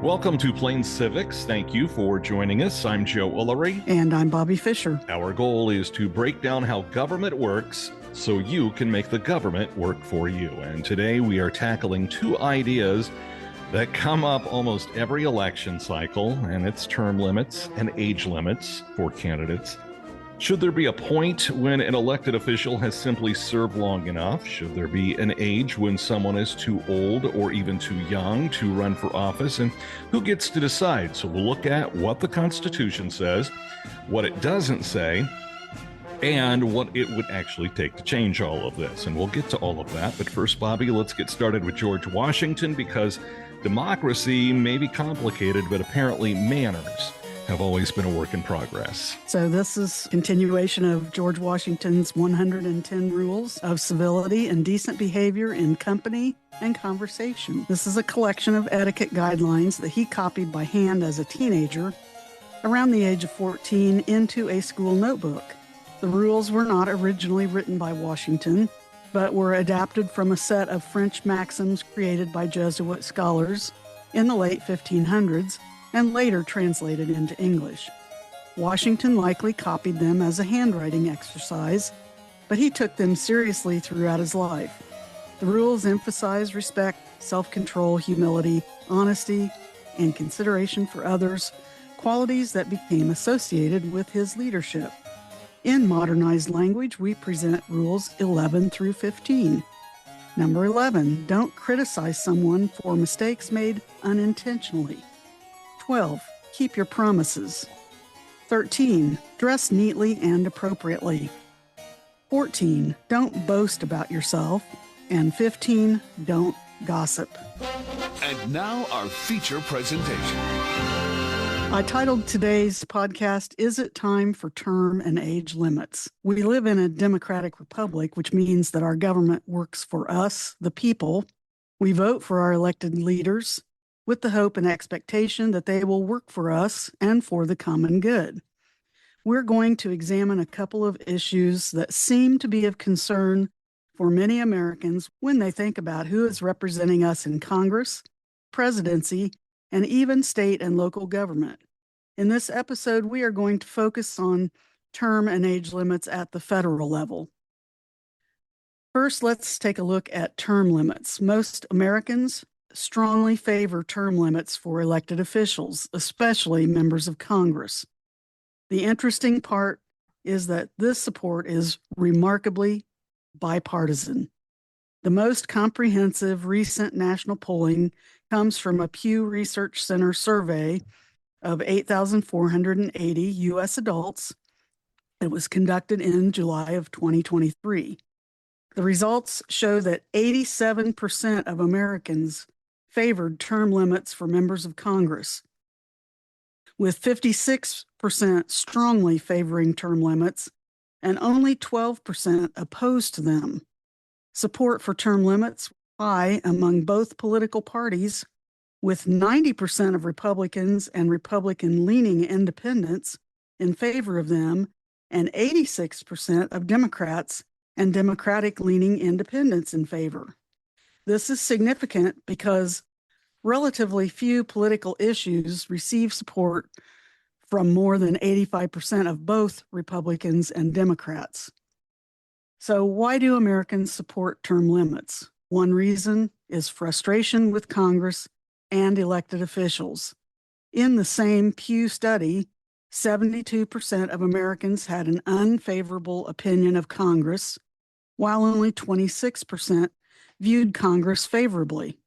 Welcome to Plain Civics. Thank you for joining us. I'm Joe Ulery. And I'm Bobbi Fisher. Our goal is to break down how government works so you can make the government work for you. And today we are tackling two ideas that come up almost every election cycle, and it's term limits and age limits for candidates. Should there be a point when an elected official has simply served long enough? Should there be an age when someone is too old or even too young to run for office? And who gets to decide? So we'll look at what the Constitution says, what it doesn't say, and what it would actually take to change all of this. And we'll get to all of that. But first, Bobbi, let's get started with George Washington, because democracy may be complicated, but apparently manners have always been a work in progress. So this is continuation of George Washington's 110 rules of civility and decent behavior in company and conversation. This is a collection of etiquette guidelines that he copied by hand as a teenager around the age of 14 into a school notebook. The rules were not originally written by Washington, but were adapted from a set of French maxims created by Jesuit scholars in the late 1500s and later translated into English. Washington likely copied them as a handwriting exercise, but he took them seriously throughout his life. The rules emphasize respect, self-control, humility, honesty, and consideration for others, qualities that became associated with his leadership. In modernized language, we present rules 11 through 15. Number 11, don't criticize someone for mistakes made unintentionally. 12, keep your promises. 13, dress neatly and appropriately. 14, don't boast about yourself. And 15, don't gossip. And now our feature presentation. I titled today's podcast, Is It Time for Term and Age Limits? We live in a democratic republic, which means that our government works for us, the people. We vote for our elected leaders with the hope and expectation that they will work for us and for the common good. We're going to examine a couple of issues that seem to be of concern for many Americans when they think about who is representing us in Congress, presidency, and even state and local government. In this episode, we are going to focus on term and age limits at the federal level. First, let's take a look at term limits. Most Americans strongly favor term limits for elected officials, especially members of Congress. The interesting part is that this support is remarkably bipartisan. The most comprehensive recent national polling comes from a Pew Research Center survey of 8,480 U.S. adults. It was conducted in July of 2023. The results show that 87% of Americans favored term limits for members of Congress, with 56% strongly favoring term limits and only 12% opposed to them. Support for term limits high among both political parties, with 90% of Republicans and Republican-leaning independents in favor of them, and 86% of Democrats and Democratic-leaning independents in favor. This is significant because relatively few political issues receive support from more than 85% of both Republicans and Democrats. So why do Americans support term limits? One reason is frustration with Congress and elected officials. In the same Pew study, 72% of Americans had an unfavorable opinion of Congress, while only 26% viewed Congress favorably.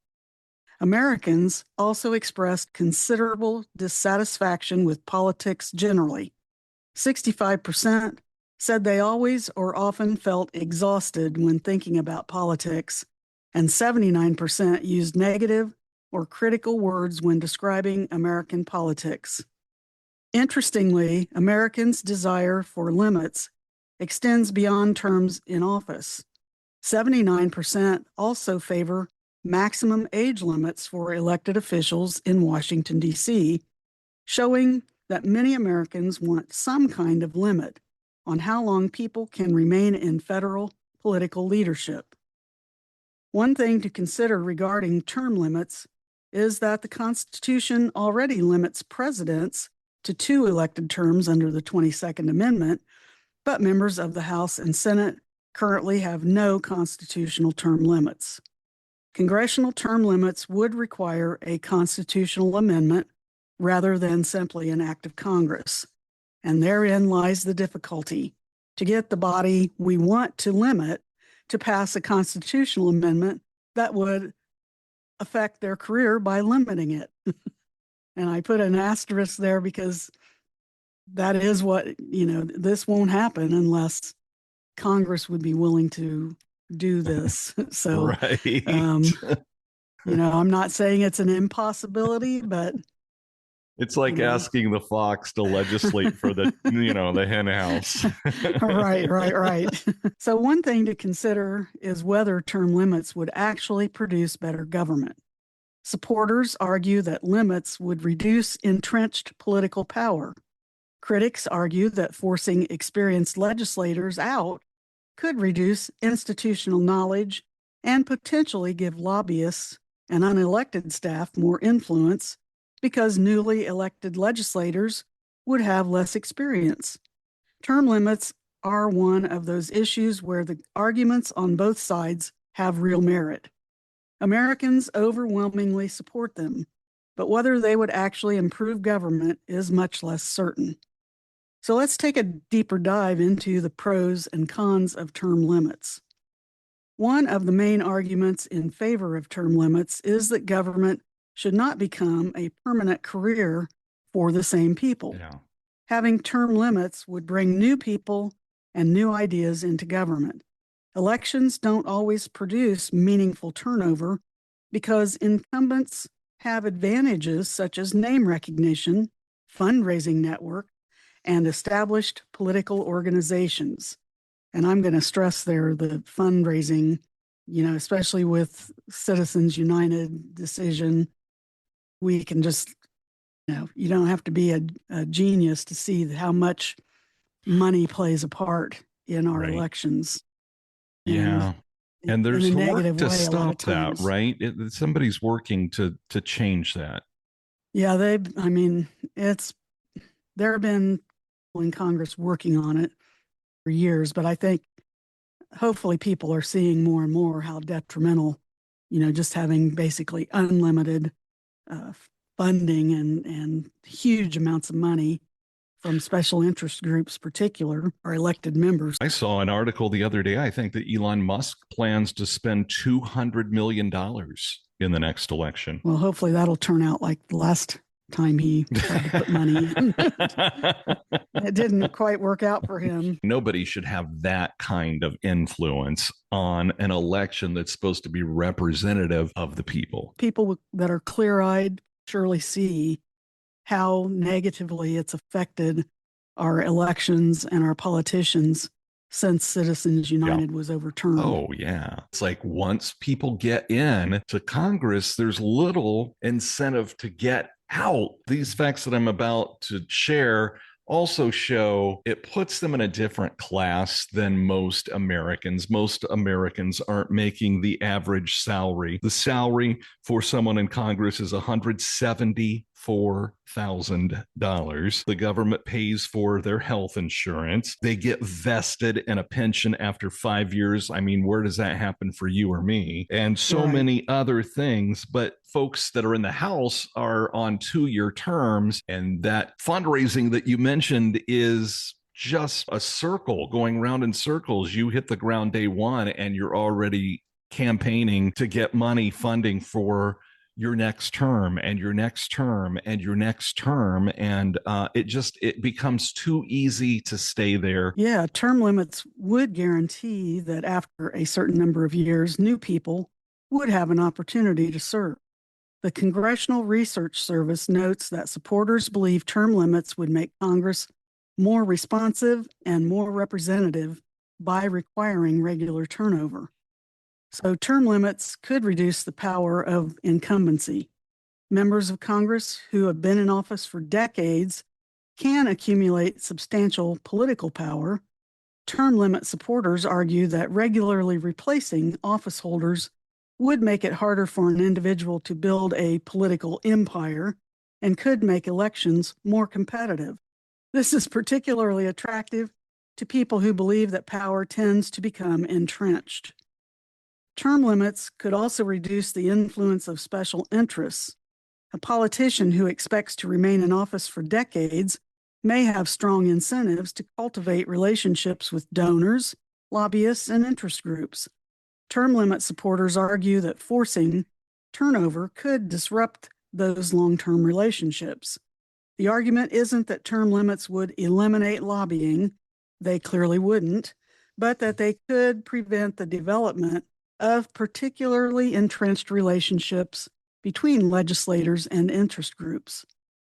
Americans also expressed considerable dissatisfaction with politics generally. 65% said they always or often felt exhausted when thinking about politics, and 79% used negative or critical words when describing American politics. Interestingly, Americans' desire for limits extends beyond terms in office. 79% also favor maximum age limits for elected officials in Washington, D.C., showing that many Americans want some kind of limit on how long people can remain in federal political leadership. One thing to consider regarding term limits is that the Constitution already limits presidents to 2 elected terms under the 22nd Amendment, but members of the House and Senate currently have no constitutional term limits. Congressional term limits would require a constitutional amendment rather than simply an act of Congress. And therein lies the difficulty to get the body we want to limit to pass a constitutional amendment that would affect their career by limiting it. And I put an asterisk there because that is what, this won't happen unless Congress would be willing to do this. So, Right. I'm not saying it's an impossibility, but It's like asking the fox to legislate for the, the hen house. Right. So one thing to consider is whether term limits would actually produce better government. Supporters argue that limits would reduce entrenched political power. Critics argue that forcing experienced legislators out could reduce institutional knowledge and potentially give lobbyists and unelected staff more influence because newly elected legislators would have less experience. Term limits are one of those issues where the arguments on both sides have real merit. Americans overwhelmingly support them, but whether they would actually improve government is much less certain. So let's take a deeper dive into the pros and cons of term limits. One of the main arguments in favor of term limits is that government should not become a permanent career for the same people. Yeah. Having term limits would bring new people and new ideas into government. Elections don't always produce meaningful turnover because incumbents have advantages such as name recognition, fundraising network, and established political organizations. And I'm going to stress there the fundraising, especially with Citizens United decision. We can just, you don't have to be a genius to see how much money plays a part in our elections. Yeah. And there's in a work negative to way, stop that, right? Somebody's working to change that. Yeah, there have been people in Congress working on it for years, but I think hopefully people are seeing more and more how detrimental, just having basically unlimited funding and huge amounts of money from special interest groups, particular, or elected members. I saw an article the other day. I think that Elon Musk plans to spend $200 million in the next election. Well, hopefully that'll turn out like the last time he tried to put money in. It didn't quite work out for him. Nobody should have that kind of influence on an election that's supposed to be representative of the people. People that are clear-eyed surely see how negatively it's affected our elections and our politicians since Citizens United was overturned. Oh, yeah. It's like once people get in to Congress, there's little incentive to get out. These facts that I'm about to share also show it puts them in a different class than most Americans. Most Americans aren't making the average salary. The salary for someone in Congress is $174,000. The government pays for their health insurance. They get vested in a pension after 5 years. I mean, where does that happen for you or me? And so many other things. But folks that are in the House are on 2-year terms. And that fundraising that you mentioned is just a circle going round in circles. You hit the ground day one and you're already campaigning to get money funding for your next term and your next term and your next term. And it becomes too easy to stay there. Yeah, term limits would guarantee that after a certain number of years, new people would have an opportunity to serve. The Congressional Research Service notes that supporters believe term limits would make Congress more responsive and more representative by requiring regular turnover. So term limits could reduce the power of incumbency. Members of Congress who have been in office for decades can accumulate substantial political power. Term limit supporters argue that regularly replacing office holders would make it harder for an individual to build a political empire and could make elections more competitive. This is particularly attractive to people who believe that power tends to become entrenched. Term limits could also reduce the influence of special interests. A politician who expects to remain in office for decades may have strong incentives to cultivate relationships with donors, lobbyists, and interest groups. Term limit supporters argue that forcing turnover could disrupt those long-term relationships. The argument isn't that term limits would eliminate lobbying, they clearly wouldn't, but that they could prevent the development of particularly entrenched relationships between legislators and interest groups.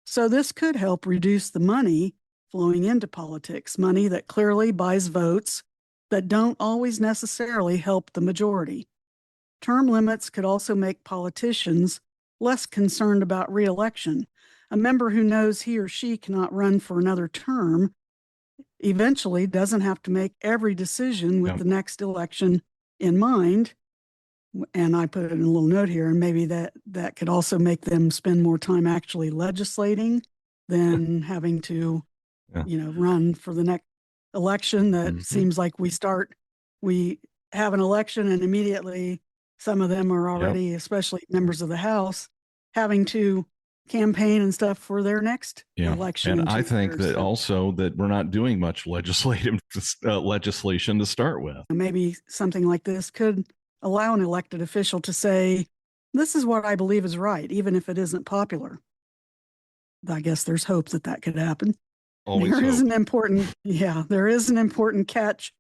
So this could help reduce the money flowing into politics, money that clearly buys votes that don't always necessarily help the majority. Term limits could also make politicians less concerned about re-election. A member who knows he or she cannot run for another term eventually doesn't have to make every decision with the next election in mind. And I put it in a little note here, and maybe that could also make them spend more time actually legislating than having to, run for the next election. That seems like we have an election and immediately some of them are already, especially members of the House, having to campaign and stuff for their next election. And I think that also that we're not doing much legislation to start with. Maybe something like this could allow an elected official to say, this is what I believe is right, even if it isn't popular. I guess there's hope that could happen. There is an important catch.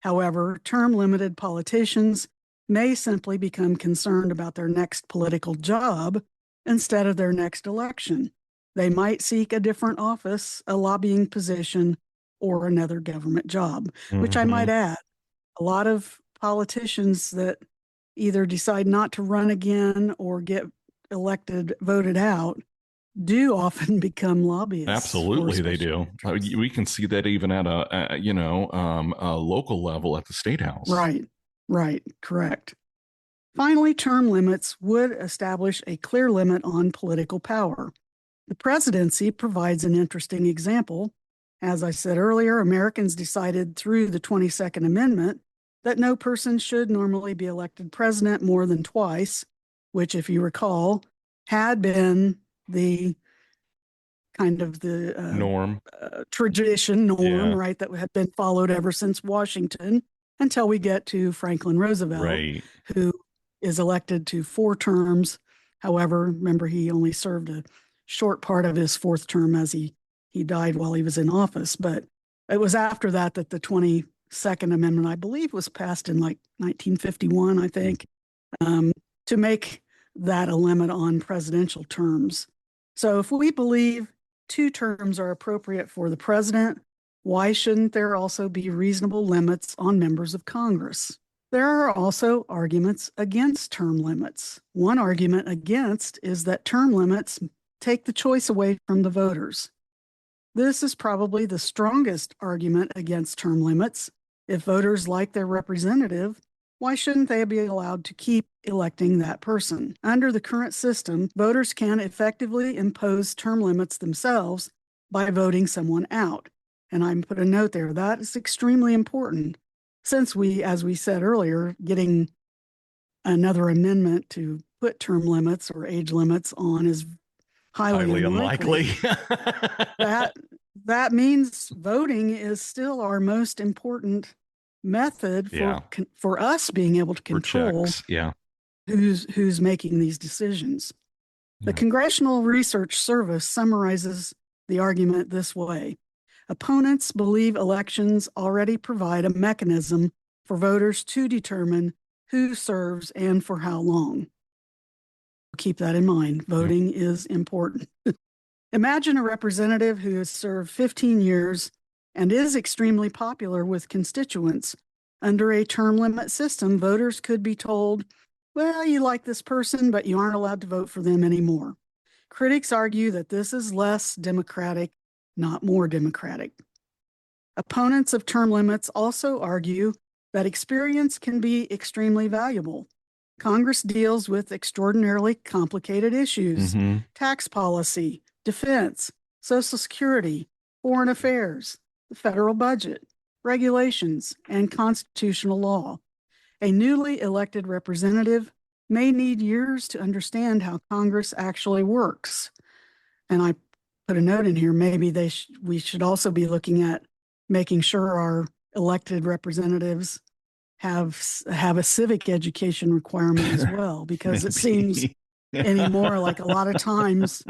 However, term limited politicians may simply become concerned about their next political job instead of their next election. They might seek a different office, a lobbying position, or another government job, which I might add, a lot of politicians that either decide not to run again or get elected, voted out, do often become lobbyists. Absolutely, they do. We can see that even at a local level at the State House. Right, correct. Finally, term limits would establish a clear limit on political power. The presidency provides an interesting example. As I said earlier, Americans decided through the 22nd Amendment that no person should normally be elected president more than twice, which, if you recall, had been the kind of the norm, right, that had been followed ever since Washington until we get to Franklin Roosevelt, who is elected to 4 terms. However, remember, he only served a short part of his 4th term as he died while he was in office. But it was after that the 22nd Amendment, I believe, was passed in like 1951, I think, to make that a limit on presidential terms. So if we believe 2 terms are appropriate for the president, why shouldn't there also be reasonable limits on members of Congress? There are also arguments against term limits. One argument against is that term limits take the choice away from the voters. This is probably the strongest argument against term limits. If voters like their representative, why shouldn't they be allowed to keep electing that person? Under the current system, voters can effectively impose term limits themselves by voting someone out. And I put a note there, that is extremely important, since we, as we said earlier, getting another amendment to put term limits or age limits on is highly unlikely. That means voting is still our most important method for us being able to control who's making these decisions. The Congressional Research Service summarizes the argument this way. Opponents believe elections already provide a mechanism for voters to determine who serves and for how long. Keep that in mind. Voting is important. Imagine a representative who has served 15 years and is extremely popular with constituents. Under a term limit system, voters could be told, well, you like this person, but you aren't allowed to vote for them anymore. Critics argue that this is less democratic, not more democratic. Opponents of term limits also argue that experience can be extremely valuable. Congress deals with extraordinarily complicated issues: Mhm. tax policy, defense, Social Security, foreign affairs, the federal budget, regulations, and constitutional law. A newly elected representative may need years to understand how Congress actually works. And I put a note in here, maybe we should also be looking at making sure our elected representatives have a civic education requirement as well, because it seems anymore like a lot of times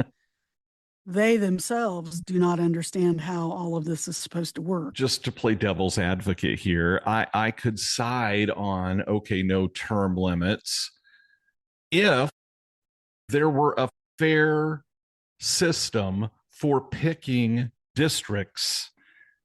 they themselves do not understand how all of this is supposed to work. Just to play devil's advocate here, I could side on, okay, no term limits if there were a fair system for picking districts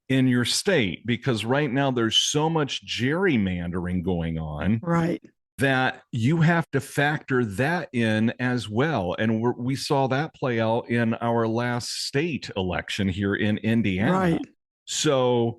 in your state, because right now there's so much gerrymandering going on, right, that you have to factor that in as well. And we saw that play out in our last state election here in Indiana. right. So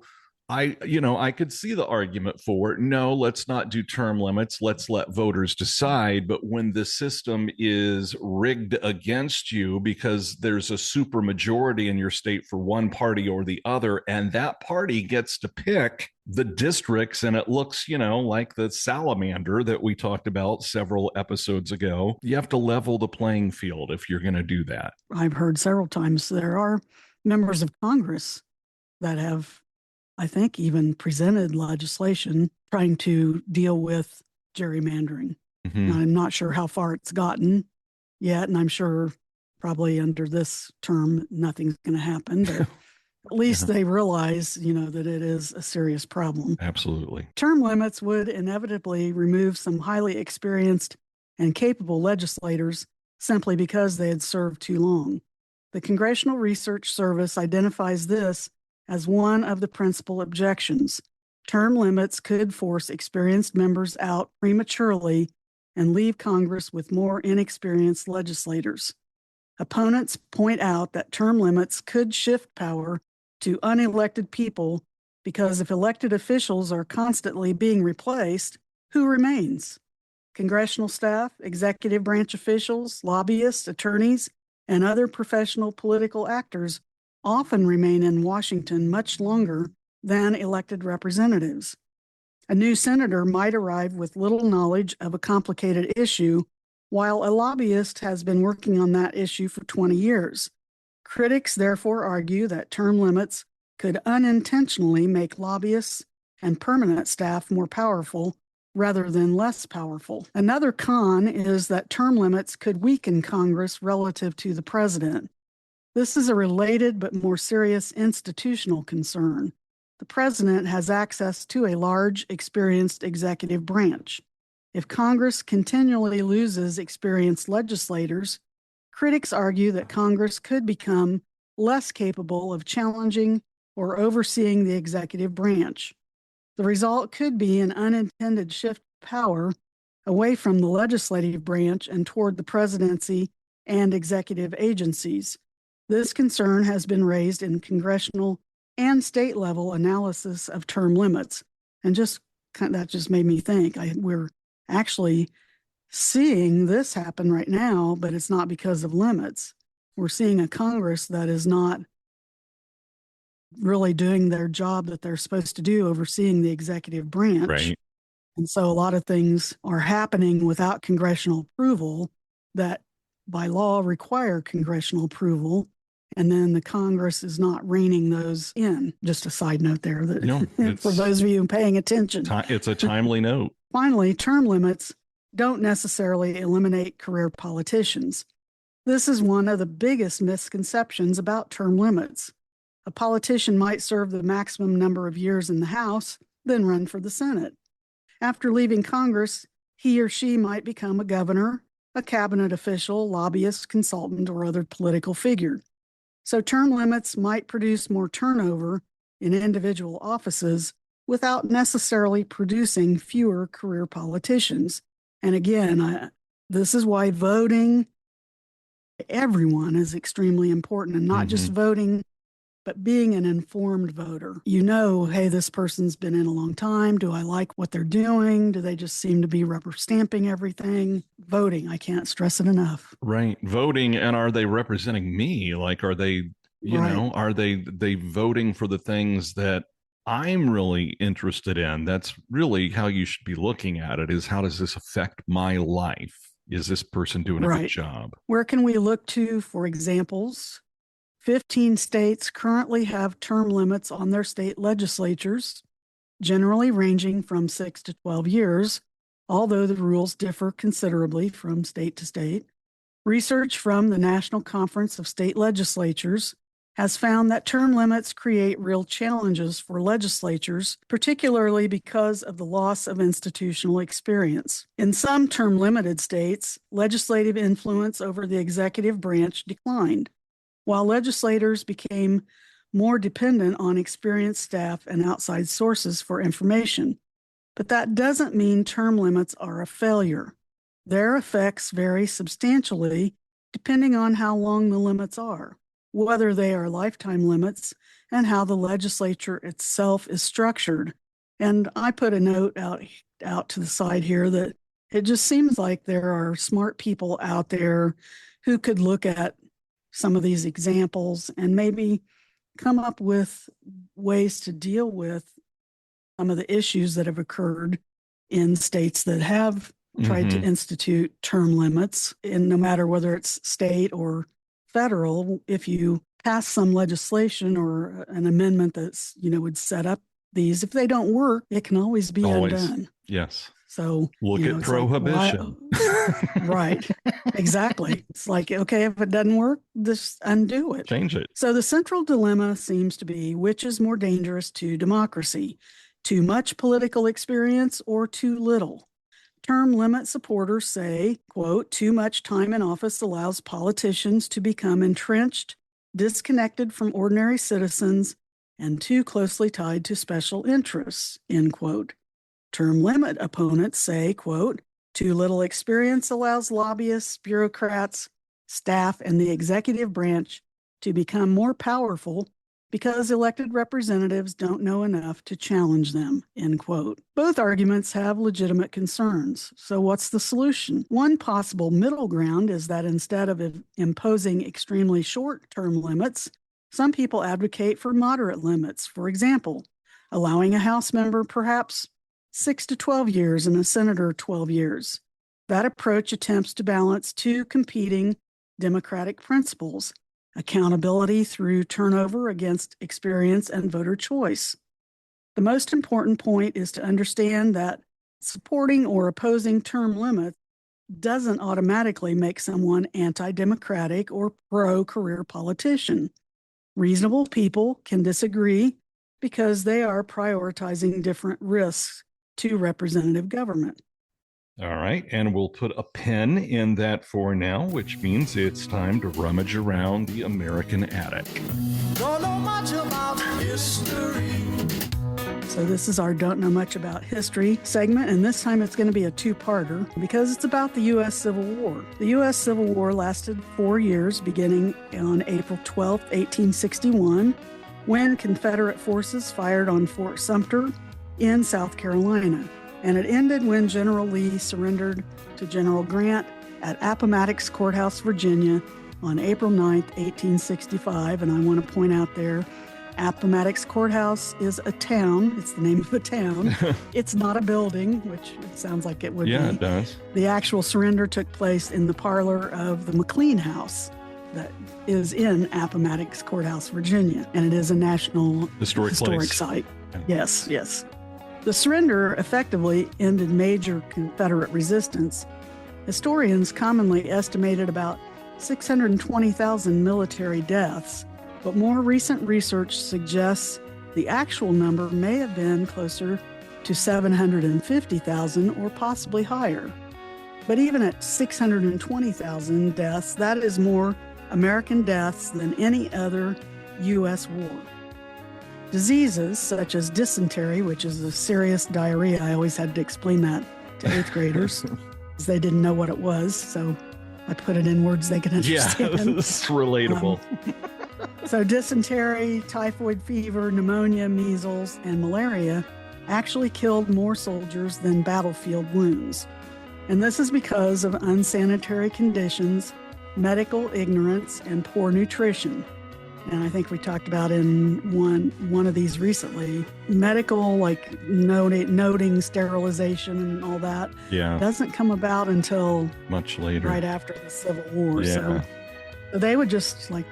I could see the argument for, no, let's not do term limits. Let's let voters decide. But when the system is rigged against you because there's a super majority in your state for one party or the other, and that party gets to pick the districts, and it looks, like the salamander that we talked about several episodes ago, you have to level the playing field if you're going to do that. I've heard several times there are members of Congress that have, I think, even presented legislation trying to deal with gerrymandering. Mm-hmm. I'm not sure how far it's gotten yet, and I'm sure probably under this term nothing's going to happen, but at least they realize, that it is a serious problem. Absolutely. Term limits would inevitably remove some highly experienced and capable legislators simply because they had served too long. The Congressional Research Service identifies this as one of the principal objections. Term limits could force experienced members out prematurely and leave Congress with more inexperienced legislators. Opponents point out that term limits could shift power to unelected people, because if elected officials are constantly being replaced, who remains? Congressional staff, executive branch officials, lobbyists, attorneys, and other professional political actors often remain in Washington much longer than elected representatives. A new senator might arrive with little knowledge of a complicated issue, while a lobbyist has been working on that issue for 20 years. Critics therefore argue that term limits could unintentionally make lobbyists and permanent staff more powerful rather than less powerful. Another con is that term limits could weaken Congress relative to the president. This is a related but more serious institutional concern. The president has access to a large, experienced executive branch. If Congress continually loses experienced legislators, critics argue that Congress could become less capable of challenging or overseeing the executive branch. The result could be an unintended shift of power away from the legislative branch and toward the presidency and executive agencies. This concern has been raised in congressional and state level analysis of term limits. And that just made me think we're actually seeing this happen right now, but it's not because of limits. We're seeing a Congress that is not really doing their job that they're supposed to do, overseeing the executive branch. Right. And so a lot of things are happening without congressional approval that by law require congressional approval. And then the Congress is not reining those in. Just a side note there that for those of you paying attention. It's a timely note. Finally, term limits don't necessarily eliminate career politicians. This is one of the biggest misconceptions about term limits. A politician might serve the maximum number of years in the House, then run for the Senate. After leaving Congress, he or she might become a governor, a cabinet official, lobbyist, consultant, or other political figure. So term limits might produce more turnover in individual offices without necessarily producing fewer career politicians. And again, this is why voting everyone is extremely important, and not just voting but being an informed voter. You know, hey, this person's been in a long time. Do I like what they're doing? Do they just seem to be rubber stamping everything? Voting, I can't stress it enough. Right. Voting, and are they representing me? Like, are they, are they voting for the things that I'm really interested in? That's really how you should be looking at it, is how does this affect my life? Is this person doing a good job? Where can we look to for examples? 15 states currently have term limits on their state legislatures, generally ranging from 6 to 12 years, although the rules differ considerably from state to state. Research from the National Conference of State Legislatures has found that term limits create real challenges for legislatures, particularly because of the loss of institutional experience. In some term-limited states, legislative influence over the executive branch declined, while legislators became more dependent on experienced staff and outside sources for information. But that doesn't mean term limits are a failure. Their effects vary substantially depending on how long the limits are, whether they are lifetime limits, and how the legislature itself is structured. And I put a note out to the side here that it just seems like there are smart people out there who could look at some of these examples and maybe come up with ways to deal with some of the issues that have occurred in states that have tried to institute term limits. And no matter whether it's state or federal, if you pass some legislation or an amendment that's, would set up these, if they don't work, it can always be undone. Yes. So look at prohibition. Right. Exactly. It's like, okay, if it doesn't work, just undo it. Change it. So the central dilemma seems to be, which is more dangerous to democracy? Too much political experience or too little? Term limit supporters say, quote, too much time in office allows politicians to become entrenched, disconnected from ordinary citizens, and too closely tied to special interests, end quote. Term limit opponents say, quote, too little experience allows lobbyists, bureaucrats, staff, and the executive branch to become more powerful because elected representatives don't know enough to challenge them, end quote. Both arguments have legitimate concerns. So what's the solution? One possible middle ground is that instead of imposing extremely short-term limits, some people advocate for moderate limits. For example, allowing a House member perhaps 6 to 12 years and a senator 12 years. That approach attempts to balance two competing democratic principles: accountability through turnover against experience and voter choice. The most important point is to understand that supporting or opposing term limits doesn't automatically make someone anti-democratic or pro-career politician. Reasonable people can disagree because they are prioritizing different risks to representative government. All right, and we'll put a pin in that for now, which means it's time to rummage around the American attic. Don't know much about history. So this is our Don't Know Much About History segment, and this time it's going to be a two-parter because it's about the U.S. Civil War. The U.S. Civil War lasted 4 years, beginning on April 12, 1861, when Confederate forces fired on Fort Sumter in South Carolina. And it ended when General Lee surrendered to General Grant at Appomattox Courthouse, Virginia on April 9, 1865. And I want to point out there, Appomattox Courthouse is a town. It's the name of the town. It's not a building, which it sounds like it would be. Yeah, it does. The actual surrender took place in the parlor of the McLean House that is in Appomattox Courthouse, Virginia. And it is a national historic site. Yes, yes. The surrender effectively ended major Confederate resistance. Historians commonly estimated about 620,000 military deaths, but more recent research suggests the actual number may have been closer to 750,000 or possibly higher. But even at 620,000 deaths, that is more American deaths than any other U.S. war. Diseases such as dysentery, which is a serious diarrhea, I always had to explain that to eighth graders because they didn't know what it was. So I put it in words they can understand. Yeah, it's relatable. So dysentery, typhoid fever, pneumonia, measles, and malaria actually killed more soldiers than battlefield wounds. And this is because of unsanitary conditions, medical ignorance, and poor nutrition. And I think we talked about in one of these recently, medical, like noting sterilization and all that, doesn't come about until much later, right after the Civil War. Yeah. So they would just, like,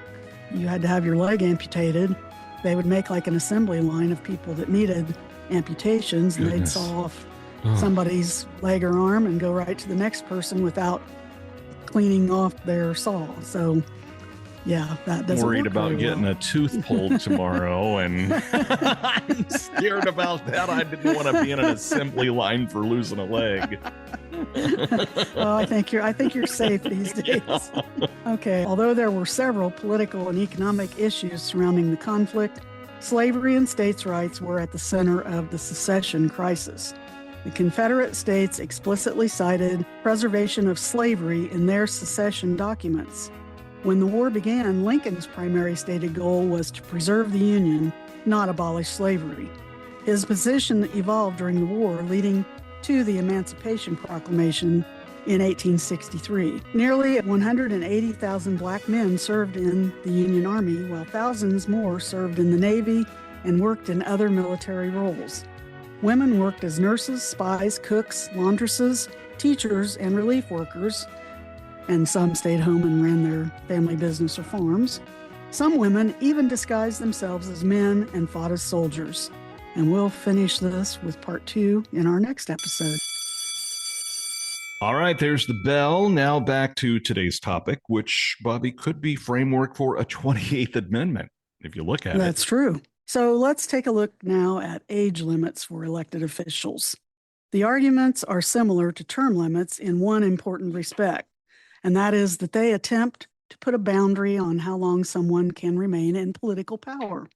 you had to have your leg amputated. They would make like an assembly line of people that needed amputations, and they'd saw off somebody's leg or arm and go right to the next person without cleaning off their saw. So yeah, that doesn't worried work about very getting well. a tooth pulled tomorrow, and I'm scared about that. I didn't want to be in an assembly line for losing a leg. Oh, I think you're safe these days. Yeah. Okay. Although there were several political and economic issues surrounding the conflict, slavery and states' rights were at the center of the secession crisis. The Confederate States explicitly cited preservation of slavery in their secession documents. When the war began, Lincoln's primary stated goal was to preserve the Union, not abolish slavery. His position evolved during the war, leading to the Emancipation Proclamation in 1863. Nearly 180,000 black men served in the Union Army, while thousands more served in the Navy and worked in other military roles. Women worked as nurses, spies, cooks, laundresses, teachers, and relief workers, and some stayed home and ran their family business or farms. Some women even disguised themselves as men and fought as soldiers. And we'll finish this with part 2 in our next episode. All right, there's the bell. Now back to today's topic, which, Bobby, could be framework for a 28th Amendment, if you look at it. That's true. So let's take a look now at age limits for elected officials. The arguments are similar to term limits in one important respect, and that is that they attempt to put a boundary on how long someone can remain in political power.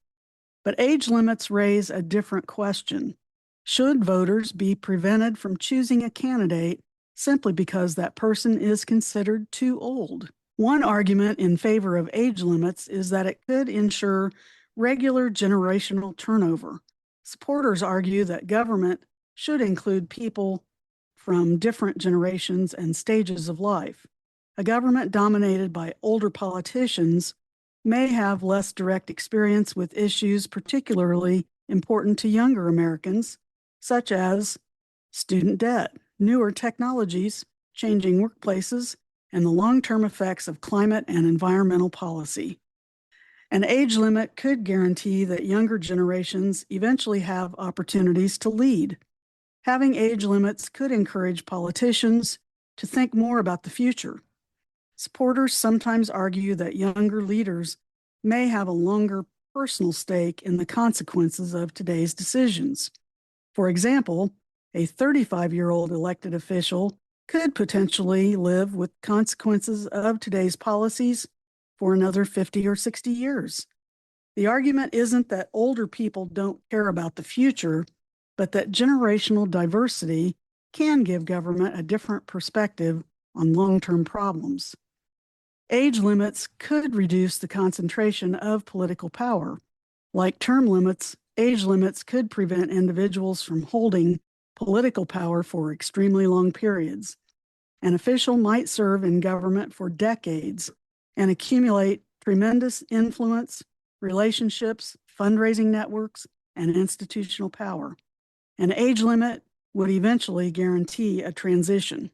But age limits raise a different question. Should voters be prevented from choosing a candidate simply because that person is considered too old? One argument in favor of age limits is that it could ensure regular generational turnover. Supporters argue that government should include people from different generations and stages of life. A government dominated by older politicians may have less direct experience with issues particularly important to younger Americans, such as student debt, newer technologies, changing workplaces, and the long-term effects of climate and environmental policy. An age limit could guarantee that younger generations eventually have opportunities to lead. Having age limits could encourage politicians to think more about the future. Supporters sometimes argue that younger leaders may have a longer personal stake in the consequences of today's decisions. For example, a 35-year-old elected official could potentially live with consequences of today's policies for another 50 or 60 years. The argument isn't that older people don't care about the future, but that generational diversity can give government a different perspective on long-term problems. Age limits could reduce the concentration of political power. Like term limits, age limits could prevent individuals from holding political power for extremely long periods. An official might serve in government for decades and accumulate tremendous influence, relationships, fundraising networks, and institutional power. An age limit would eventually guarantee a transition.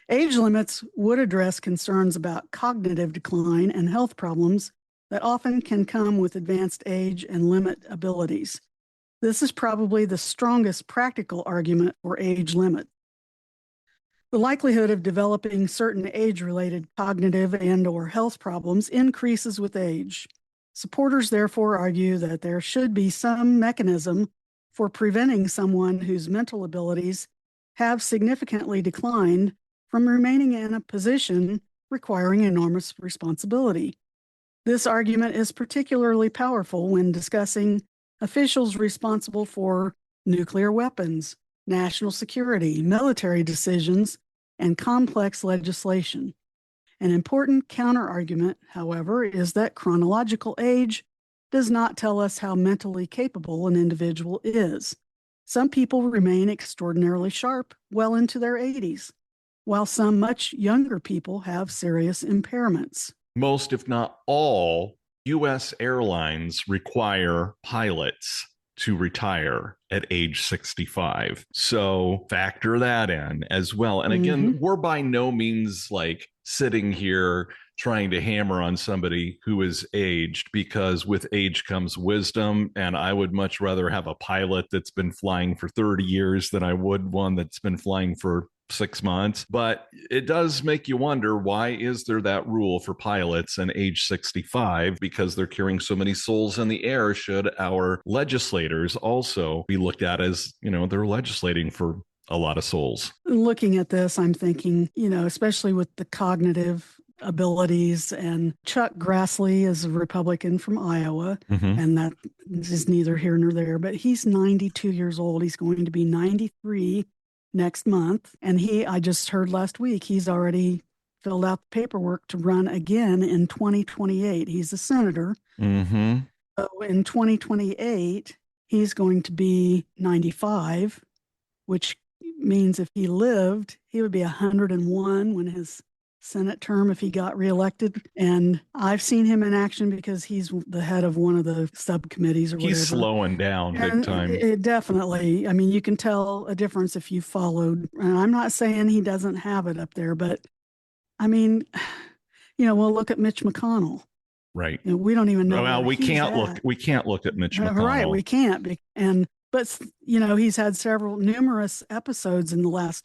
Age limits would address concerns about cognitive decline and health problems that often can come with advanced age and limit abilities. This is probably the strongest practical argument for age limit. The likelihood of developing certain age-related cognitive and/or health problems increases with age. Supporters therefore argue that there should be some mechanism for preventing someone whose mental abilities have significantly declined from remaining in a position requiring enormous responsibility. This argument is particularly powerful when discussing officials responsible for nuclear weapons, national security, military decisions, and complex legislation. An important counterargument, however, is that chronological age does not tell us how mentally capable an individual is. Some people remain extraordinarily sharp well into their 80s, while some much younger people have serious impairments. Most, if not all, U.S. airlines require pilots to retire at age 65. So factor that in as well. And again, we're by no means like sitting here trying to hammer on somebody who is aged, because with age comes wisdom. And I would much rather have a pilot that's been flying for 30 years than I would one that's been flying for 6 months. But it does make you wonder, why is there that rule for pilots and age 65? Because they're carrying so many souls in the air. Should our legislators also be looked at as, they're legislating for a lot of souls? Looking at this, I'm thinking, especially with the cognitive abilities, and Chuck Grassley is a Republican from Iowa, and that is neither here nor there, but he's 92 years old. He's going to be 93 next month. And I just heard last week, he's already filled out the paperwork to run again in 2028. He's a senator. So in 2028, he's going to be 95, which means if he lived, he would be 101 when his Senate term, if he got reelected. And I've seen him in action because he's the head of one of the subcommittees or whatever. He's slowing down big time. It definitely, you can tell a difference if you followed. And I'm not saying he doesn't have it up there, but we'll look at Mitch McConnell. Right. We don't even know. Well, we can't look at Mitch McConnell. Right, we can't. But he's had numerous episodes in the last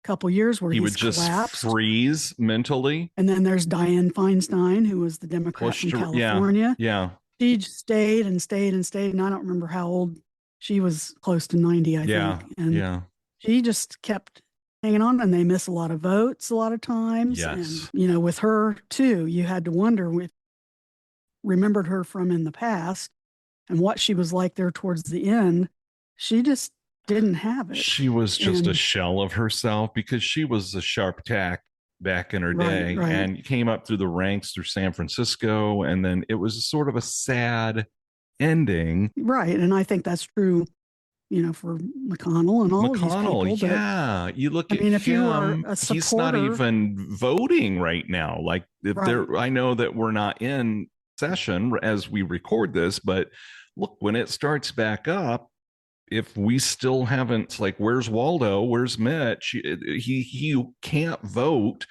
couple years where he he's would just collapsed, freeze mentally. And then there's Dianne Feinstein, who was the Democrat from California. Yeah. She stayed and stayed and stayed. And I don't remember how old she was, close to 90, I think. And she just kept hanging on, and they miss a lot of votes a lot of times. Yes. And, with her too, you had to wonder remembered her from in the past and what she was like there towards the end. She just didn't have it. She was just a shell of herself, because she was a sharp tack back in her day, and came up through the ranks through San Francisco. And then it was sort of a sad ending. Right. And I think that's true, for McConnell and all of these people. Yeah. You look at him, if you are a supporter, he's not even voting right now. Like, I know that we're not in session as we record this, but look, when it starts back up, if we still haven't, like, where's Waldo? Where's Mitch? You can't vote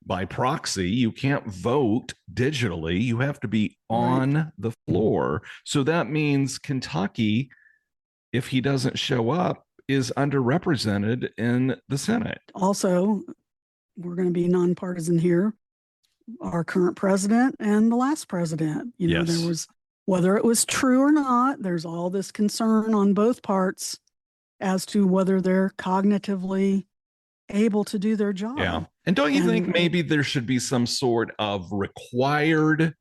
by proxy. You can't vote digitally. You have to be on the floor. So that means Kentucky, if he doesn't show up, is underrepresented in the Senate. Also, we're going to be nonpartisan here. Our current president and the last president, there was, whether it was true or not, there's all this concern on both parts as to whether they're cognitively able to do their job. Yeah. And don't you think maybe there should be some sort of required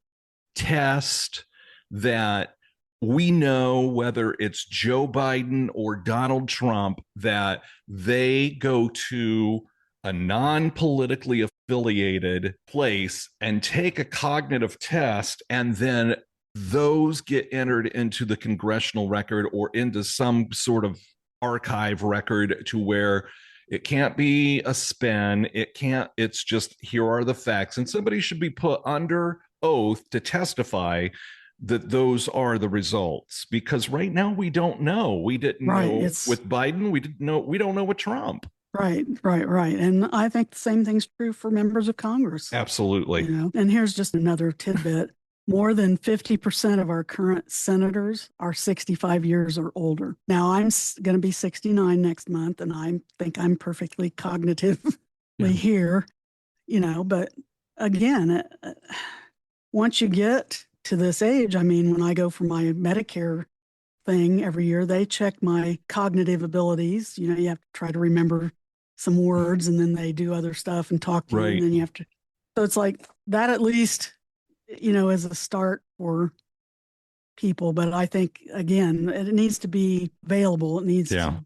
test that we know whether it's Joe Biden or Donald Trump, that they go to a non-politically affiliated place and take a cognitive test, and then those get entered into the congressional record or into some sort of archive record, to where it can't be a spin. It's just, here are the facts, and somebody should be put under oath to testify that those are the results, because right now we don't know. We didn't know with Biden. We don't know with Trump. Right. And I think the same thing's true for members of Congress. Absolutely. And here's just another tidbit. More than 50% of our current senators are 65 years or older. Now, I'm going to be 69 next month, and I think I'm perfectly cognitively here, but again, once you get to this age, when I go for my Medicare thing every year, they check my cognitive abilities. You have to try to remember some words, and then they do other stuff and talk to you, and then you have to. So it's like that, at least, as a start for people. But I think, again, it needs to be available. It needs to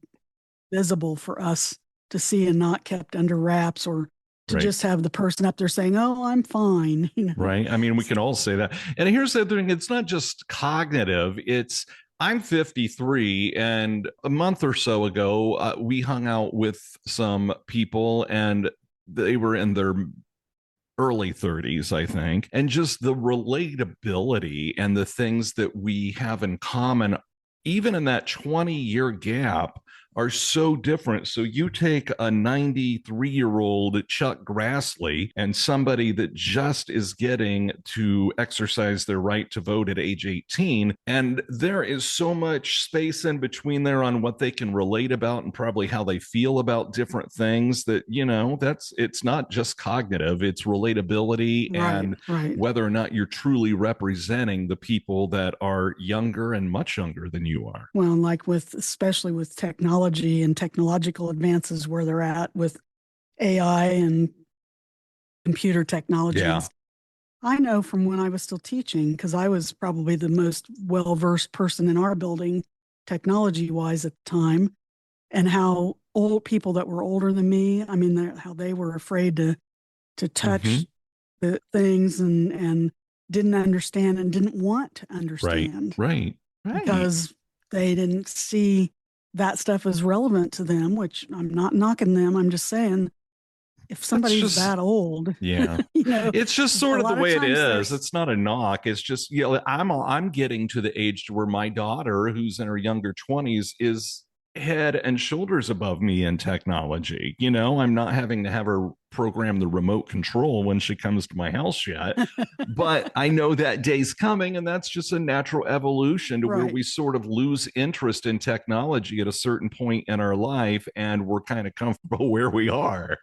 be visible for us to see, and not kept under wraps or to Right. just have the person up there saying, "Oh, I'm fine." Right. I mean, we can all say that. And here's the other thing, it's not just cognitive, it's I'm 53, and a month or so ago, we hung out with some people, and they were in their early 30s, I think. And just the relatability and the things that we have in common, even in that 20-year gap, are so different. So you take a 93-year-old Chuck Grassley and somebody that just is getting to exercise their right to vote at age 18, and there is so much space in between there on what they can relate about and probably how they feel about different things, that, it's not just cognitive, it's relatability Right, and right. whether or not you're truly representing the people that are younger and much younger than you are. Well, like especially with technology and technological advances where they're at with AI and computer technologies. Yeah. I know from when I was still teaching, because I was probably the most well-versed person in our building, technology-wise at the time, and how old people that were older than me, I mean, how they were afraid to touch the things and didn't understand and didn't want to understand. Right. Because they didn't see that stuff as relevant to them, which I'm not knocking them. I'm just saying, if somebody's that old, yeah, it's just sort of the way it is. It's not a knock. It's just, I'm getting to the age to where my daughter, who's in her younger 20s, is head and shoulders above me in technology. I'm not having to have her program the remote control when she comes to my house yet, but I know that day's coming, and that's just a natural evolution to where we sort of lose interest in technology at a certain point in our life, and we're kind of comfortable where we are.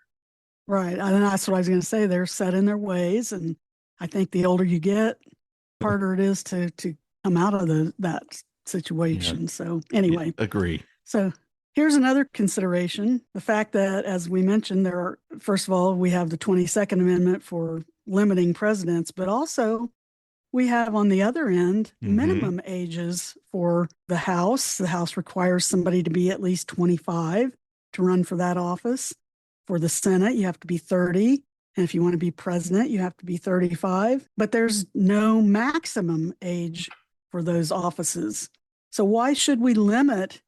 Right. And that's what I was going to say. They're set in their ways. And I think the older you get, harder it is to come out of that situation. Yeah. So anyway. Agree. So here's another consideration. The fact that, as we mentioned, first of all, we have the 22nd Amendment for limiting presidents, but also we have on the other end, minimum ages for the House. The House requires somebody to be at least 25 to run for that office. For the Senate, you have to be 30. And if you want to be president, you have to be 35. But there's no maximum age for those offices. So why should we limit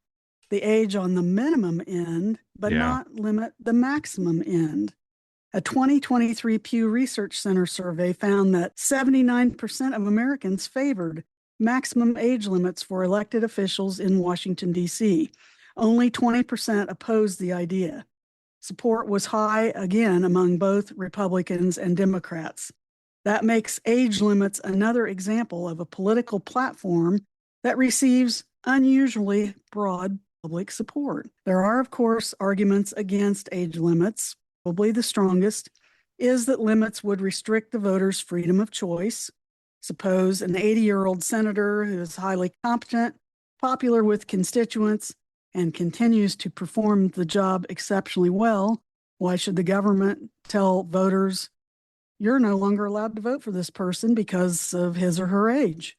the age on the minimum end, but not limit the maximum end? A 2023 Pew Research Center survey found that 79% of Americans favored maximum age limits for elected officials in Washington, D.C. Only 20% opposed the idea. Support was high again among both Republicans and Democrats. That makes age limits another example of a political platform that receives unusually broad public support. There are, of course, arguments against age limits. Probably the strongest is that limits would restrict the voters' freedom of choice. Suppose an 80-year-old senator who is highly competent, popular with constituents, and continues to perform the job exceptionally well. Why should the government tell voters, you're no longer allowed to vote for this person because of his or her age?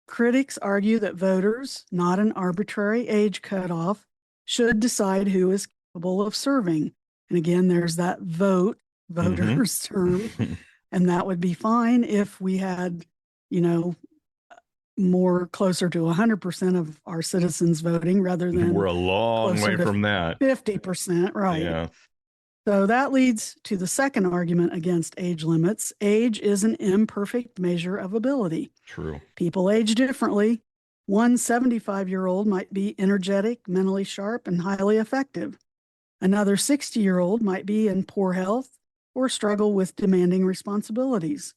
Critics argue that voters, not an arbitrary age cutoff, should decide who is capable of serving. And again, there's that voters term, and that would be fine if we had, more closer to 100% of our citizens voting rather than we're a long way from that 50%. Right. Yeah. So that leads to the second argument against age limits. Age is an imperfect measure of ability. True. People age differently. One 75-year-old might be energetic, mentally sharp, and highly effective. Another 60-year-old might be in poor health or struggle with demanding responsibilities.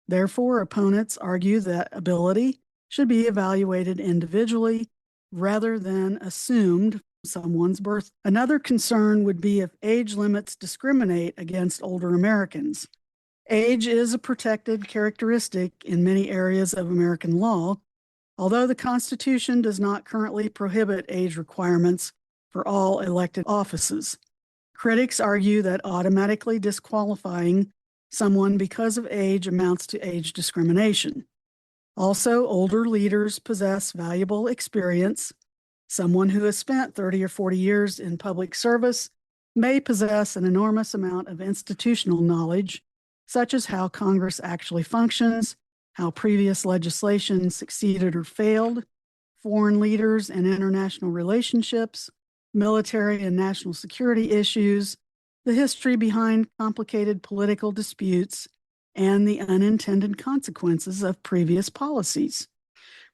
Therefore, opponents argue that ability should be evaluated individually rather than assumed from someone's birth. Another concern would be if age limits discriminate against older Americans. Age is a protected characteristic in many areas of American law, although the Constitution does not currently prohibit age requirements for all elected offices. Critics argue that automatically disqualifying someone because of age amounts to age discrimination. Also, older leaders possess valuable experience. Someone who has spent 30 or 40 years in public service may possess an enormous amount of institutional knowledge, such as how Congress actually functions, how previous legislation succeeded or failed, foreign leaders and international relationships, military and national security issues, the history behind complicated political disputes, and the unintended consequences of previous policies.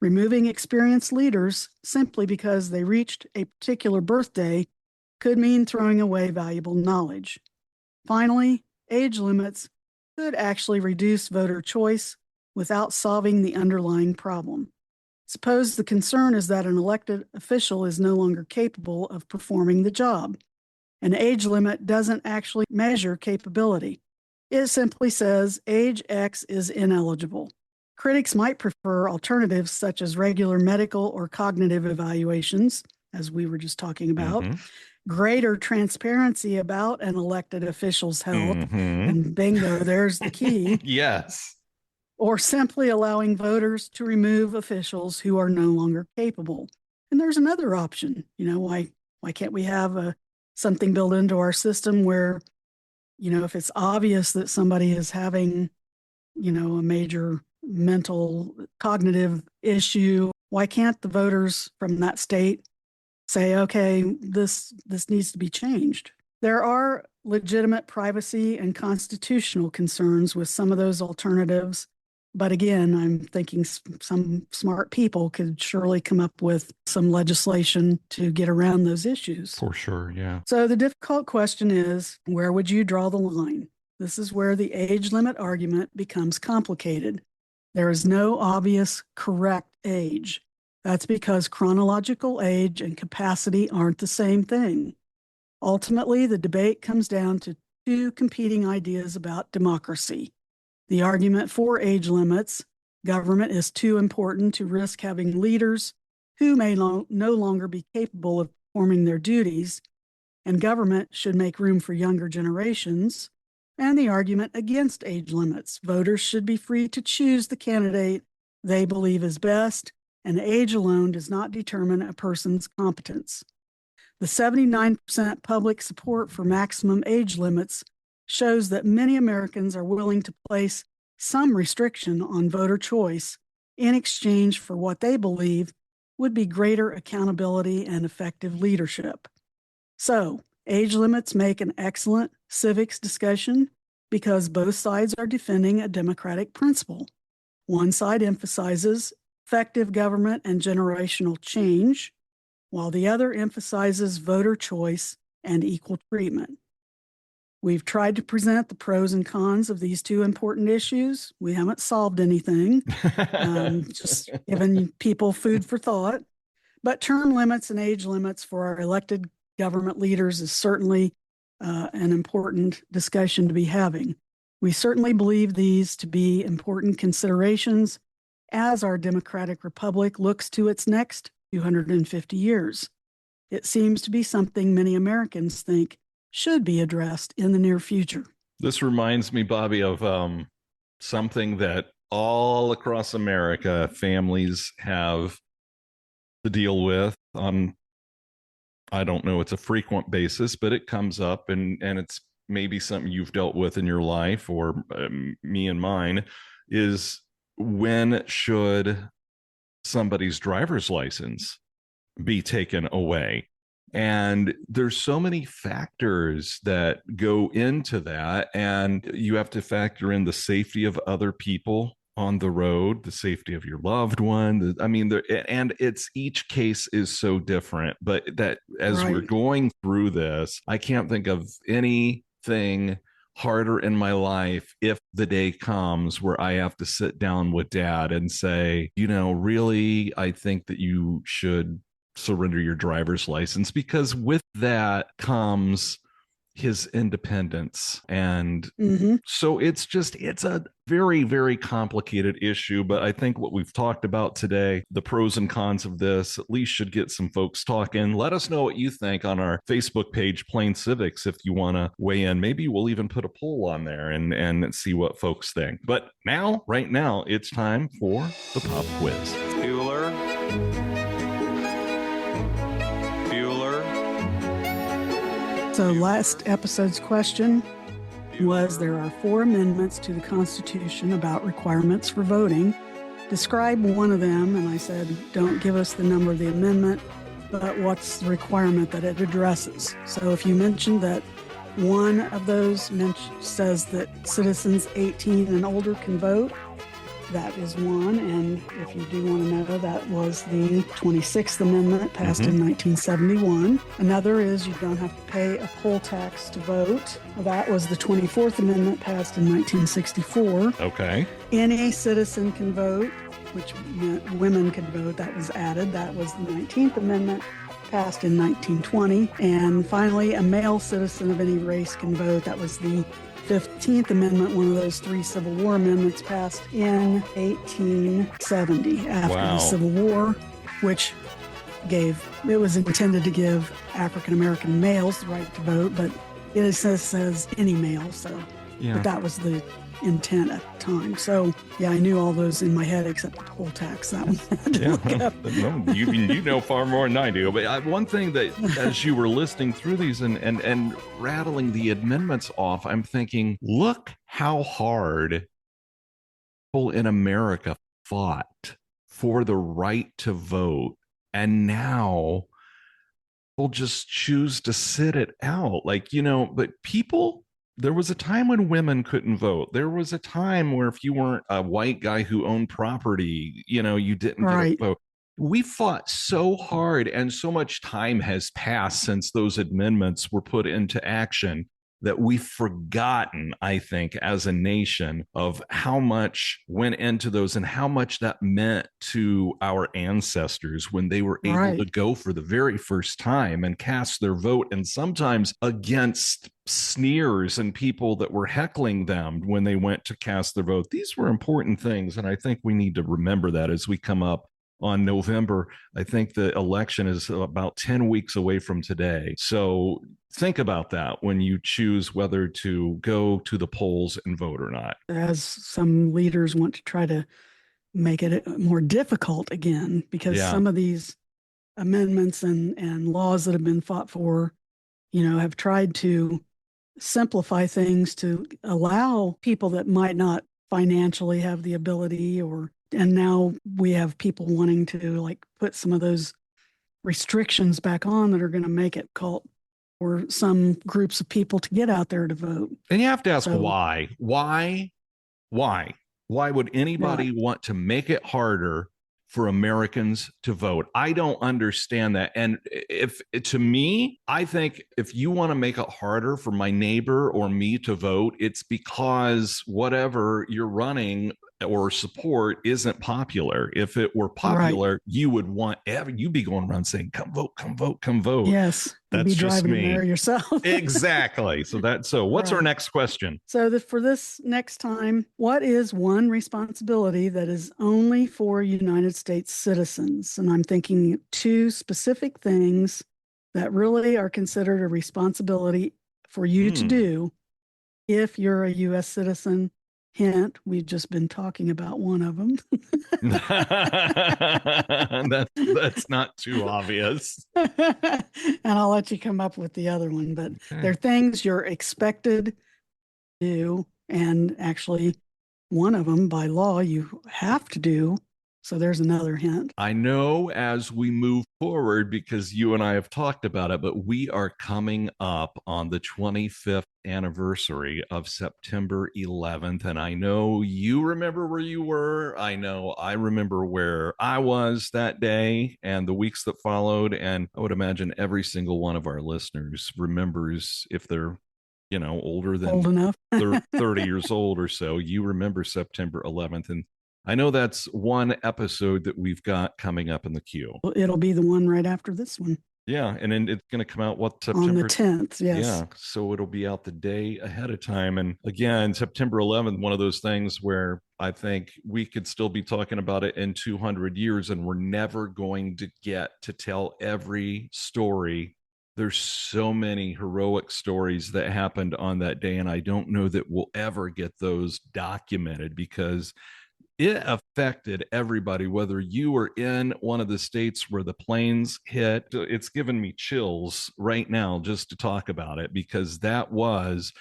Removing experienced leaders simply because they reached a particular birthday could mean throwing away valuable knowledge. Finally, age limits could actually reduce voter choice without solving the underlying problem. Suppose the concern is that an elected official is no longer capable of performing the job. An age limit doesn't actually measure capability. It simply says age X is ineligible. Critics might prefer alternatives such as regular medical or cognitive evaluations, as we were just talking about, greater transparency about an elected official's health, and bingo, there's the key. Yes. Or simply allowing voters to remove officials who are no longer capable. And there's another option. Why can't we have something built into our system where, if it's obvious that somebody is having, a major mental cognitive issue, why can't the voters from that state say, okay, this needs to be changed? There are legitimate privacy and constitutional concerns with some of those alternatives. But again, I'm thinking some smart people could surely come up with some legislation to get around those issues. For sure, yeah. So the difficult question is, where would you draw the line? This is where the age limit argument becomes complicated. There is no obvious correct age. That's because chronological age and capacity aren't the same thing. Ultimately, the debate comes down to two competing ideas about democracy. The argument for age limits: government is too important to risk having leaders who may no longer be capable of performing their duties, and government should make room for younger generations. And the argument against age limits: voters should be free to choose the candidate they believe is best, and age alone does not determine a person's competence. The 79% public support for maximum age limits shows that many Americans are willing to place some restriction on voter choice in exchange for what they believe would be greater accountability and effective leadership. So, age limits make an excellent civics discussion because both sides are defending a democratic principle. One side emphasizes effective government and generational change, while the other emphasizes voter choice and equal treatment. We've tried to present the pros and cons of these two important issues. We haven't solved anything, just giving people food for thought. But term limits and age limits for our elected government leaders is certainly an important discussion to be having. We certainly believe these to be important considerations as our democratic republic looks to its next 250 years. It seems to be something many Americans think should be addressed in the near future. This reminds me, Bobbi, of something that all across America families have to deal with on, I don't know, it's a frequent basis, but it comes up, and it's maybe something you've dealt with in your life, or me and mine, is when should somebody's driver's license be taken away? And there's so many factors that go into that, and you have to factor in the safety of other people on the road, the safety of your loved one. And it's each case is so different. But that as we're going through this, I can't think of anything harder in my life if the day comes where I have to sit down with Dad and say, really, I think that you should surrender your driver's license, because with that comes his independence. And so it's a very, very complicated issue. But I think what we've talked about today, the pros and cons of this, at least should get some folks talking. Let us know what you think on our Facebook page, Plain Civics, if you want to weigh in. Maybe we'll even put a poll on there and see what folks think. But right now, it's time for the pop quiz. So last episode's question was, there are 4 amendments to the Constitution about requirements for voting. Describe one of them. And I said, don't give us the number of the amendment, but what's the requirement that it addresses. So if you mentioned that one of those says that citizens 18 and older can vote, that is one. And if you do want to know, that was the 26th Amendment passed in 1971. Another is you don't have to pay a poll tax to vote. That was the 24th Amendment passed in 1964. Okay. Any citizen can vote, which meant women could vote. That was added. That was the 19th Amendment passed in 1920. And finally, a male citizen of any race can vote. That was the 15th Amendment, one of those 3 Civil War amendments passed in 1870 after the Civil War, which it was intended to give African American males the right to vote, but it says any male. So, but that was the intent at the time. So, I knew all those in my head except the poll tax. That one I had to look up. No, you know far more than I do. But one thing that, as you were listening through these and rattling the amendments off, I'm thinking, look how hard people in America fought for the right to vote, and now people just choose to sit it out. But people. There was a time when women couldn't vote. There was a time where if you weren't a white guy who owned property, you didn't get a vote. We fought so hard, and so much time has passed since those amendments were put into action that we've forgotten, I think, as a nation, of how much went into those and how much that meant to our ancestors when they were able to go for the very first time and cast their vote, and sometimes against sneers and people that were heckling them when they went to cast their vote. These were important things, and I think we need to remember that as we come up on November. I think the election is about 10 weeks away from today. So think about that when you choose whether to go to the polls and vote or not. As some leaders want to try to make it more difficult again, because some of these amendments and laws that have been fought for, have tried to simplify things to allow people that might not financially have the ability, and now we have people wanting to put some of those restrictions back on that are going to make it cult for some groups of people to get out there to vote. And you have to ask why? Why would anybody want to make it harder for Americans to vote? I don't understand that. And to me, I think if you want to make it harder for my neighbor or me to vote, it's because whatever you're running or support isn't popular. If it were popular, you would you'd be going around saying, come vote, come vote, come vote. Yes. That's be just driving me. There yourself. Exactly. So what's our next question? So for this next time, what is one responsibility that is only for United States citizens? And I'm thinking 2 specific things that really are considered a responsibility for you to do if you're a U.S. citizen. Hint, we've just been talking about one of them. That's not too obvious. And I'll let you come up with the other one. But they're things you're expected to do. And actually, one of them by law you have to do. So there's another hint. I know as we move forward, because you and I have talked about it, but we are coming up on the 25th anniversary of September 11th. And I know you remember where you were. I know I remember where I was that day and the weeks that followed. And I would imagine every single one of our listeners remembers, if they're older than old enough 30 years old or so, you remember September 11th. And I know that's one episode that we've got coming up in the queue. It'll be the one right after this one. Yeah, and then it's going to come out September on the 10th. Yes. Yeah, so it'll be out the day ahead of time. And again, September 11th, one of those things where I think we could still be talking about it in 200 years, and we're never going to get to tell every story. There's so many heroic stories that happened on that day, and I don't know that we'll ever get those documented, because It affected everybody, whether you were in one of the states where the planes hit. It's given me chills right now just to talk about it, because that was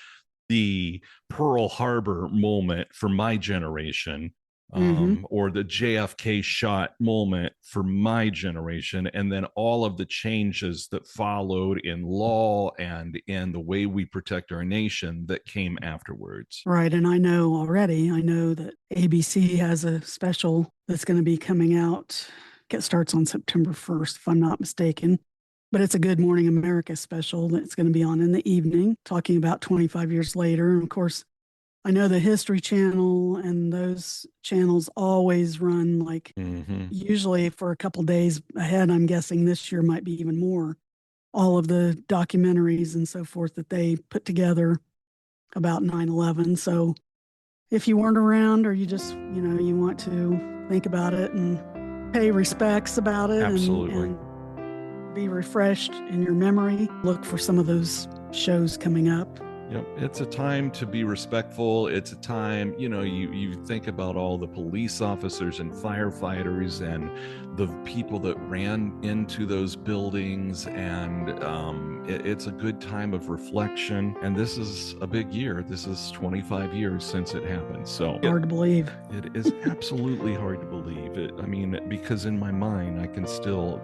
the Pearl Harbor moment for my generation. Or the JFK shot moment for my generation, and then all of the changes that followed in law and in the way we protect our nation that came afterwards. Right. And I know that ABC has a special that's going to be coming out. It starts on September 1st, if I'm not mistaken. But it's a Good Morning America special that's going to be on in the evening, talking about 25 years later. And of course, I know the History Channel and those channels always run usually for a couple days ahead. I'm guessing this year might be even more. All of the documentaries and so forth that they put together about 9/11. So if you weren't around, or you just, you want to think about it and pay respects about it, absolutely, and be refreshed in your memory, look for some of those shows coming up. Yep. It's a time to be respectful. It's a time, you think about all the police officers and firefighters and the people that ran into those buildings. And it's a good time of reflection. And this is a big year. This is 25 years since it happened. So hard to believe. It is absolutely hard to believe it. I mean, because in my mind, I can still,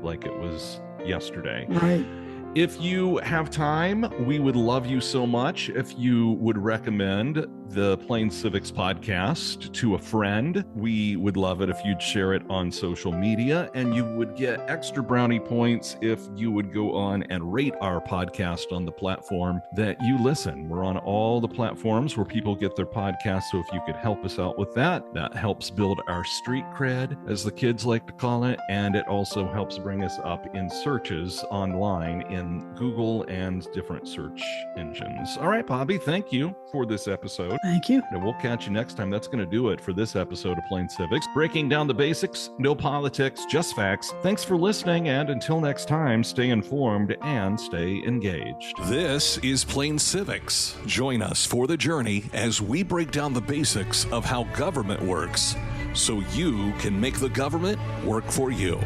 like it was yesterday. Right. If you have time, we would love you so much if you would recommend the Plain Civics podcast to a friend. We would love it if you'd share it on social media, and you would get extra brownie points if you would go on and rate our podcast on the platform that you listen. We're on all the platforms where people get their podcasts, so if you could help us out with that helps build our street cred, as the kids like to call it, and it also helps bring us up in searches online in Google and different search engines. All right, Bobbi, thank you for this episode. Thank you. And we'll catch you next time. That's going to do it for this episode of Plain Civics. Breaking down the basics, no politics, just facts. Thanks for listening, and until next time, stay informed and stay engaged. This is Plain Civics. Join us for the journey as we break down the basics of how government works, so you can make the government work for you.